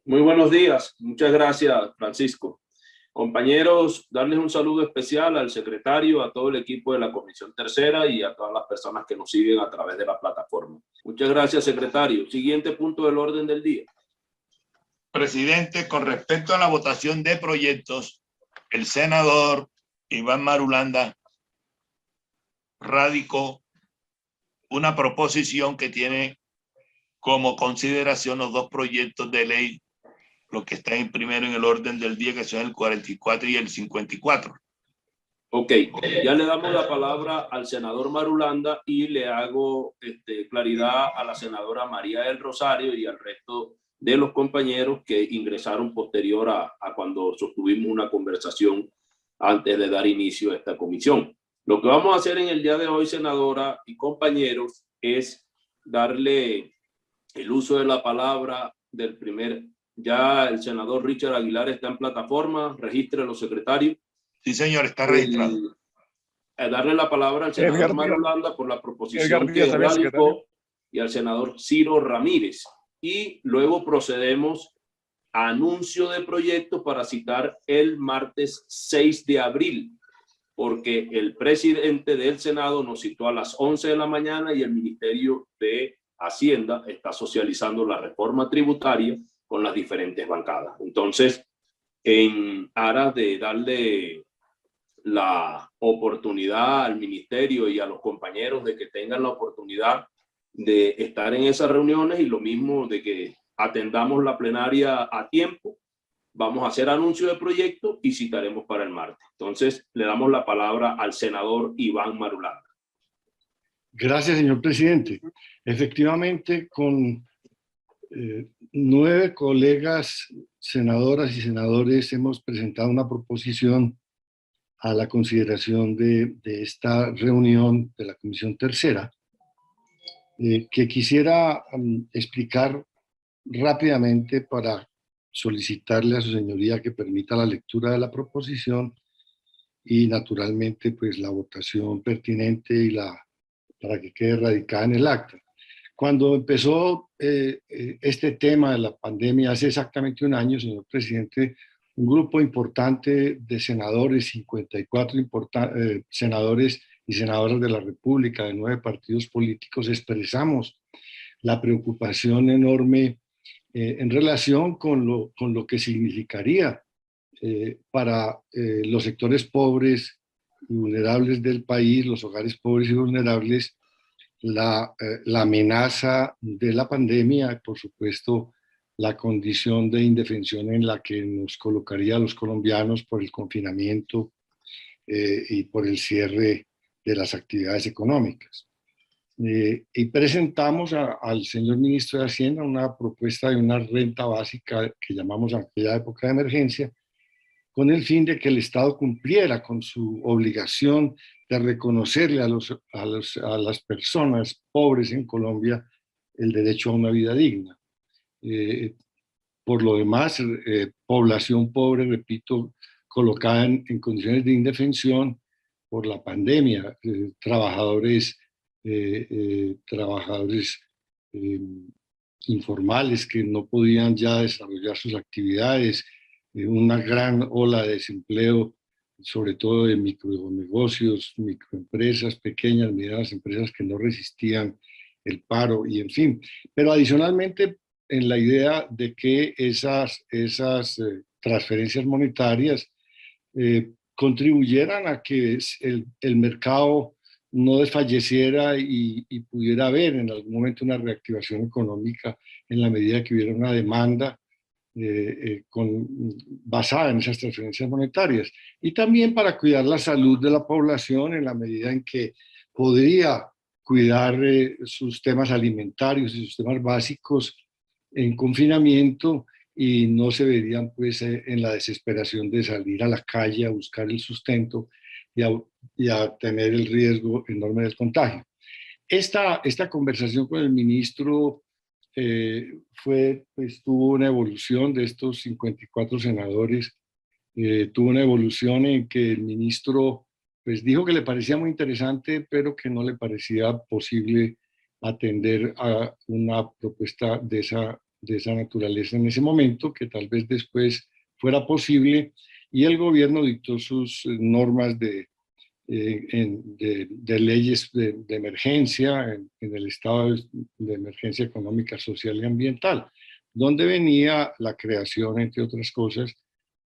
Muy buenos días. Muchas gracias, Francisco. Compañeros, darles un saludo especial al secretario, a todo el equipo de la Comisión Tercera y a todas las personas que nos siguen a través de la plataforma. Muchas gracias, secretario. Siguiente punto del orden del día. Presidente, con respecto a la votación de proyectos, el senador Iván Marulanda radicó una proposición que tiene como consideración los dos proyectos de ley, lo que está en primero en el orden del día, que son el 44 y el 54. Ok, ya le damos la palabra al senador Marulanda y le hago claridad a la senadora María del Rosario y al resto de los compañeros que ingresaron posterior a cuando sostuvimos una conversación antes de dar inicio a esta comisión. Lo que vamos a hacer en el día de hoy, senadora y compañeros, es darle el uso de la palabra del primer. Ya el senador Richard Aguilar está en plataforma, regístrelo, secretario. Sí, señor, está registrado. Darle la palabra al senador Marulanda por la proposición que radicó y al senador Ciro Ramírez. Y luego procedemos a anuncio de proyectos para citar el martes 6 de abril, porque el presidente del Senado nos citó a las 11 de la mañana y el Ministerio de Hacienda está socializando la reforma tributaria con las diferentes bancadas. Entonces, en aras de darle la oportunidad al ministerio y a los compañeros de que tengan la oportunidad de estar en esas reuniones y lo mismo de que atendamos la plenaria a tiempo, vamos a hacer anuncio de proyecto y citaremos para el martes. Entonces, le damos la palabra al senador Iván Marulanda. Gracias, señor presidente. Efectivamente, con 9 colegas senadoras y senadores hemos presentado una proposición a la consideración de esta reunión de la Comisión Tercera, que quisiera explicar rápidamente para solicitarle a su señoría que permita la lectura de la proposición y naturalmente pues la votación pertinente y para que quede radicada en el acta. Cuando empezó este tema de la pandemia hace exactamente un año, señor presidente, un grupo importante de senadores, 54 senadores y senadoras de la República, de 9 partidos políticos, expresamos la preocupación enorme en relación con lo que significaría para los sectores pobres y vulnerables del país, los hogares pobres y vulnerables, la amenaza de la pandemia, por supuesto, la condición de indefensión en la que nos colocaría a los colombianos por el confinamiento y por el cierre de las actividades económicas. Y presentamos al señor ministro de Hacienda una propuesta de una renta básica que llamamos en aquella época de emergencia, con el fin de que el Estado cumpliera con su obligación de reconocerle a las personas pobres en Colombia el derecho a una vida digna. Por lo demás, población pobre, repito, colocada en condiciones de indefensión por la pandemia, trabajadores informales que no podían ya desarrollar sus actividades, una gran ola de desempleo, sobre todo de micronegocios, microempresas, pequeñas, medianas empresas que no resistían el paro y en fin. Pero adicionalmente, en la idea de que esas transferencias monetarias contribuyeran a que el mercado no desfalleciera y pudiera haber en algún momento una reactivación económica en la medida que hubiera una demanda basada en esas transferencias monetarias. Y también para cuidar la salud de la población en la medida en que podría cuidar sus temas alimentarios y sus temas básicos en confinamiento y no se verían pues en la desesperación de salir a la calle a buscar el sustento y a tener el riesgo enorme del contagio. Esta conversación con el ministro tuvo una evolución de estos 54 senadores, tuvo una evolución en que el ministro pues dijo que le parecía muy interesante, pero que no le parecía posible atender a una propuesta de esa de esa naturaleza en ese momento, que tal vez después fuera posible, y el gobierno dictó sus normas de leyes de emergencia en el estado de emergencia económica, social y ambiental, donde venía la creación, entre otras cosas,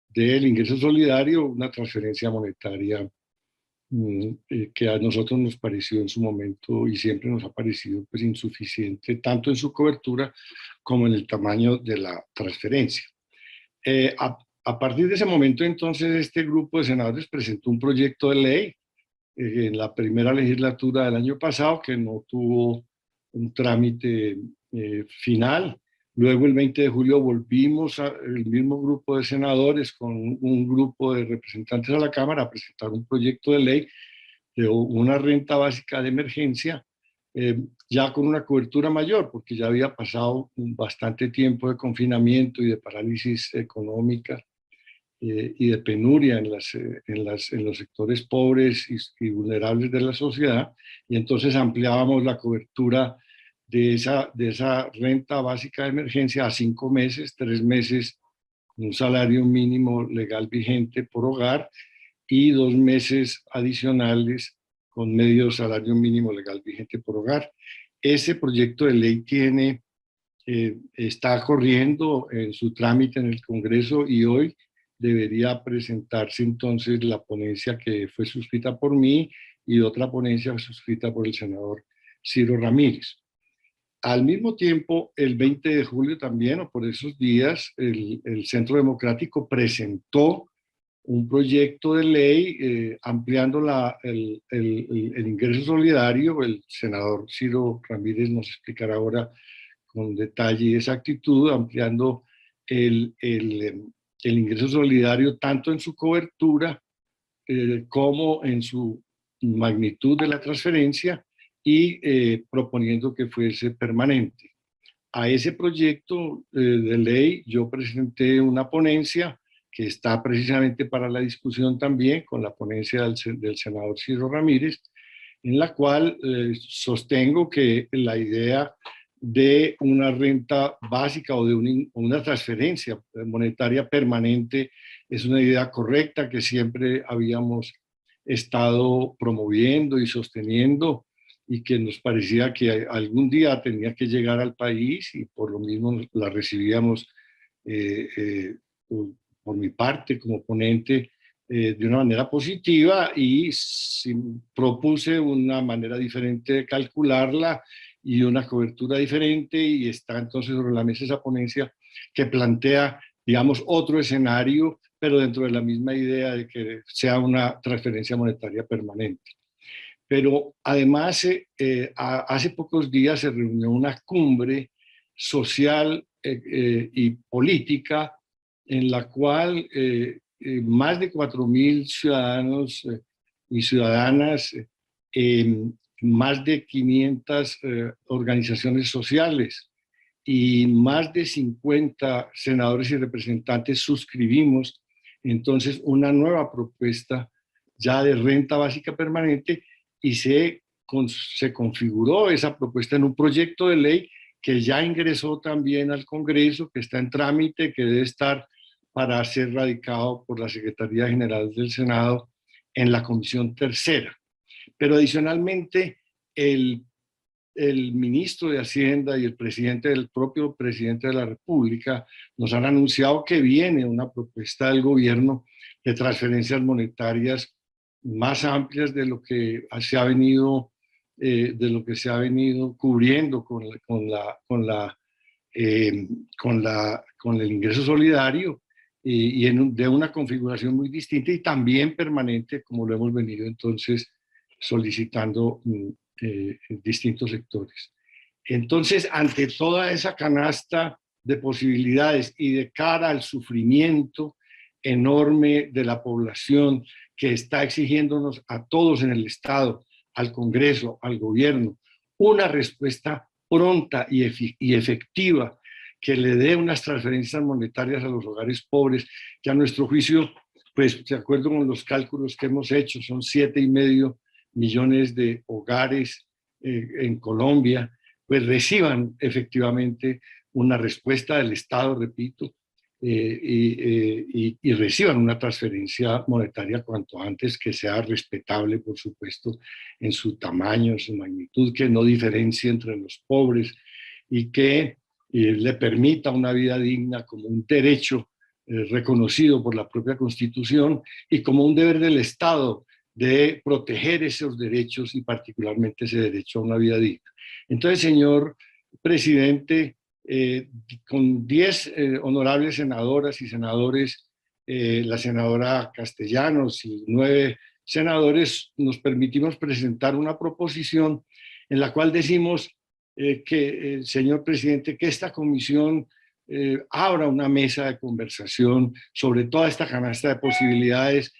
del ingreso solidario, una transferencia monetaria que a nosotros nos pareció en su momento y siempre nos ha parecido pues insuficiente, tanto en su cobertura como en el tamaño de la transferencia. A partir de ese momento, entonces, este grupo de senadores presentó un proyecto de ley en la primera legislatura del año pasado, que no tuvo un trámite final. Luego, el 20 de julio, volvimos el mismo grupo de senadores con un grupo de representantes a la Cámara a presentar un proyecto de ley de una renta básica de emergencia, ya con una cobertura mayor, porque ya había pasado bastante tiempo de confinamiento y de parálisis económica y de penuria en los sectores pobres y vulnerables de la sociedad, y entonces ampliábamos la cobertura de esa renta básica de emergencia a 5 meses, 3 meses con un salario mínimo legal vigente por hogar y 2 meses adicionales con medio salario mínimo legal vigente por hogar. Ese proyecto de ley está corriendo en su trámite en el Congreso y hoy debería presentarse entonces la ponencia que fue suscrita por mí y otra ponencia suscrita por el senador Ciro Ramírez. Al mismo tiempo, el 20 de julio también, o por esos días, el Centro Democrático presentó un proyecto de ley ampliando el ingreso solidario. El senador Ciro Ramírez nos explicará ahora con detalle y exactitud, ampliando el ingreso solidario tanto en su cobertura como en su magnitud de la transferencia y proponiendo que fuese permanente. A ese proyecto de ley yo presenté una ponencia que está precisamente para la discusión también con la ponencia del senador Ciro Ramírez, en la cual sostengo que la idea de una renta básica o de una transferencia monetaria permanente es una idea correcta que siempre habíamos estado promoviendo y sosteniendo y que nos parecía que algún día tenía que llegar al país, y por lo mismo la recibíamos por mi parte como ponente de una manera positiva, y propuse una manera diferente de calcularla y una cobertura diferente, y está entonces sobre la mesa esa ponencia que plantea, digamos, otro escenario, pero dentro de la misma idea de que sea una transferencia monetaria permanente. Pero además, hace pocos días se reunió una cumbre social y política en la cual más de 4.000 ciudadanos y ciudadanas, más de 500 organizaciones sociales y más de 50 senadores y representantes suscribimos entonces una nueva propuesta ya de renta básica permanente, y se configuró esa propuesta en un proyecto de ley que ya ingresó también al Congreso, que está en trámite, que debe estar para ser radicado por la Secretaría General del Senado en la Comisión Tercera. Pero adicionalmente, el ministro de Hacienda y el propio presidente de la República nos han anunciado que viene una propuesta del gobierno de transferencias monetarias más amplias de lo que se ha venido cubriendo con el ingreso solidario, y de una configuración muy distinta y también permanente, como lo hemos venido entonces solicitando distintos sectores. Entonces, ante toda esa canasta de posibilidades y de cara al sufrimiento enorme de la población que está exigiéndonos a todos en el Estado, al Congreso, al gobierno, una respuesta pronta y efectiva que le dé unas transferencias monetarias a los hogares pobres, que a nuestro juicio, pues de acuerdo con los cálculos que hemos hecho, son 7,5 millones de hogares en Colombia, pues reciban efectivamente una respuesta del Estado, repito, y reciban una transferencia monetaria cuanto antes, que sea respetable, por supuesto, en su tamaño, en su magnitud, que no diferencie entre los pobres y que le permita una vida digna como un derecho reconocido por la propia Constitución y como un deber del Estado de proteger esos derechos y particularmente ese derecho a una vida digna. Entonces, señor presidente, con 10 honorables senadoras y senadores, la senadora Castellanos y 9 senadores, nos permitimos presentar una proposición en la cual decimos señor presidente, que esta comisión abra una mesa de conversación sobre toda esta canasta de posibilidades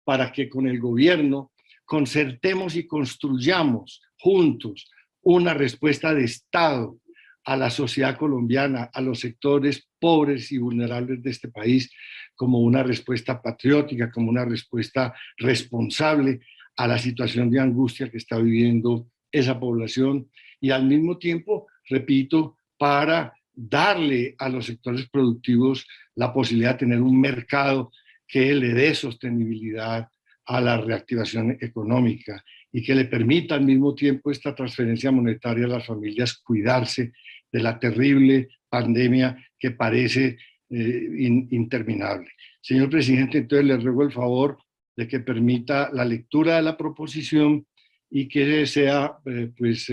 para que con el gobierno concertemos y construyamos juntos una respuesta de Estado a la sociedad colombiana, a los sectores pobres y vulnerables de este país, como una respuesta patriótica, como una respuesta responsable a la situación de angustia que está viviendo esa población y al mismo tiempo, repito, para darle a los sectores productivos la posibilidad de tener un mercado que le dé sostenibilidad a la reactivación económica y que le permita al mismo tiempo esta transferencia monetaria a las familias cuidarse de la terrible pandemia que parece interminable. Señor presidente, entonces le ruego el favor de que permita la lectura de la proposición y que sea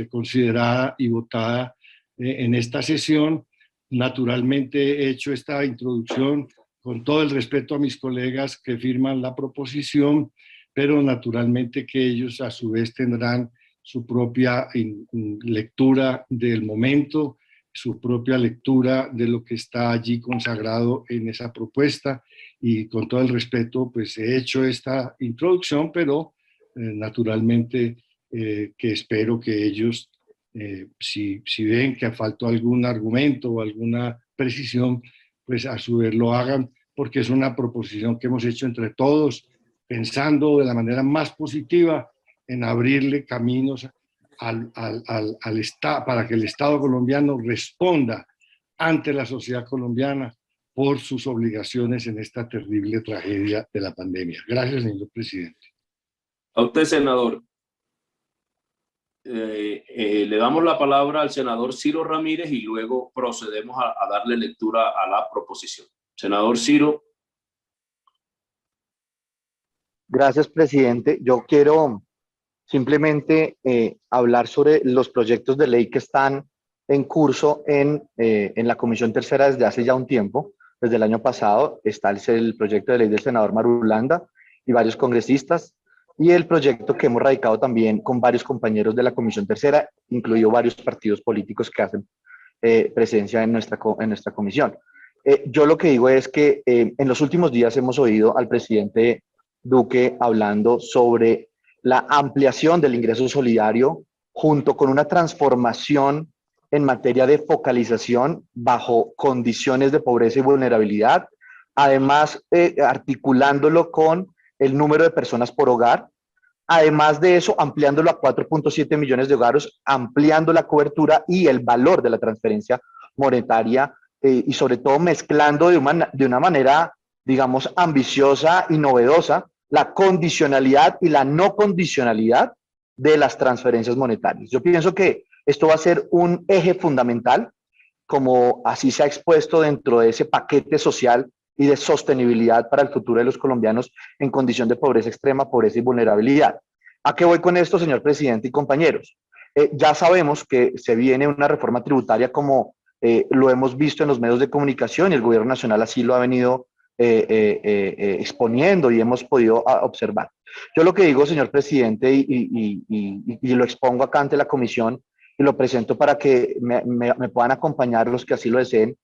considerada y votada en esta sesión. Naturalmente he hecho esta introducción con todo el respeto a mis colegas que firman la proposición, pero naturalmente que ellos a su vez tendrán su propia lectura del momento, su propia lectura de lo que está allí consagrado en esa propuesta, y con todo el respeto pues he hecho esta introducción, pero naturalmente que espero que ellos, si ven que faltó algún argumento o alguna precisión, pues a su vez lo hagan, porque es una proposición que hemos hecho entre todos, pensando de la manera más positiva en abrirle caminos al Estado, para que el Estado colombiano responda ante la sociedad colombiana por sus obligaciones en esta terrible tragedia de la pandemia. Gracias, señor presidente. A usted, senador. Le damos la palabra al senador Ciro Ramírez y luego procedemos a darle lectura a la proposición. Senador Ciro. Gracias, presidente. Yo quiero simplemente hablar sobre los proyectos de ley que están en curso en la Comisión Tercera desde hace ya un tiempo. Desde el año pasado está el proyecto de ley del senador Marulanda y varios congresistas, y el proyecto que hemos radicado también con varios compañeros de la Comisión Tercera, incluido varios partidos políticos que hacen presencia en nuestra comisión. Yo lo que digo es que en los últimos días hemos oído al presidente Duque hablando sobre la ampliación del ingreso solidario junto con una transformación en materia de focalización bajo condiciones de pobreza y vulnerabilidad, además articulándolo con el número de personas por hogar, además de eso ampliándolo a 4.7 millones de hogares, ampliando la cobertura y el valor de la transferencia monetaria y sobre todo mezclando de una manera, digamos, ambiciosa y novedosa la condicionalidad y la no condicionalidad de las transferencias monetarias. Yo pienso que esto va a ser un eje fundamental, como así se ha expuesto dentro de ese paquete social y de sostenibilidad para el futuro de los colombianos en condición de pobreza extrema, pobreza y vulnerabilidad. ¿A qué voy con esto, señor presidente y compañeros? Ya sabemos que se viene una reforma tributaria como lo hemos visto en los medios de comunicación y el gobierno nacional así lo ha venido exponiendo y hemos podido observar. Yo lo que digo, señor presidente, y lo expongo acá ante la comisión y lo presento para que me puedan acompañar los que así lo deseen,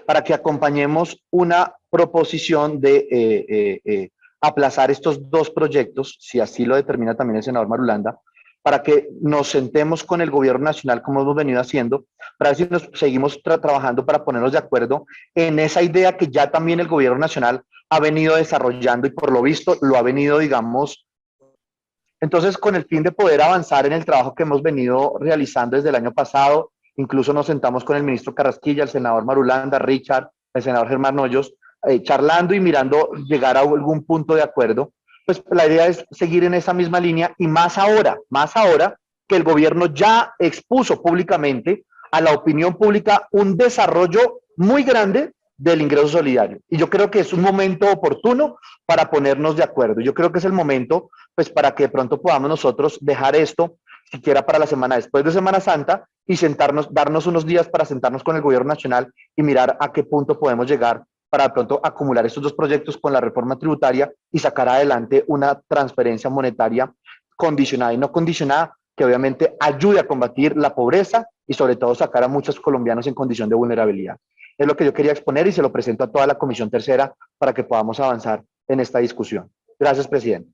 para que acompañemos una proposición de aplazar estos dos proyectos, si así lo determina también el senador Marulanda, para que nos sentemos con el gobierno nacional como hemos venido haciendo, para ver si nos seguimos trabajando para ponernos de acuerdo en esa idea que ya también el gobierno nacional ha venido desarrollando y por lo visto lo ha venido, digamos, entonces con el fin de poder avanzar en el trabajo que hemos venido realizando desde el año pasado, incluso nos sentamos con el ministro Carrasquilla, el senador Marulanda, Richard, el senador Germán Hoyos, charlando y mirando llegar a algún punto de acuerdo. Pues la idea es seguir en esa misma línea y más ahora que el gobierno ya expuso públicamente a la opinión pública un desarrollo muy grande del ingreso solidario. Y yo creo que es un momento oportuno para ponernos de acuerdo. Yo creo que es el momento, pues, para que de pronto podamos nosotros dejar esto, siquiera para la semana después de Semana Santa, y sentarnos, darnos unos días para sentarnos con el gobierno nacional y mirar a qué punto podemos llegar para de pronto acumular estos dos proyectos con la reforma tributaria y sacar adelante una transferencia monetaria condicionada y no condicionada, que obviamente ayude a combatir la pobreza y sobre todo sacar a muchos colombianos en condición de vulnerabilidad. Es lo que yo quería exponer y se lo presento a toda la Comisión Tercera para que podamos avanzar en esta discusión. Gracias, presidente.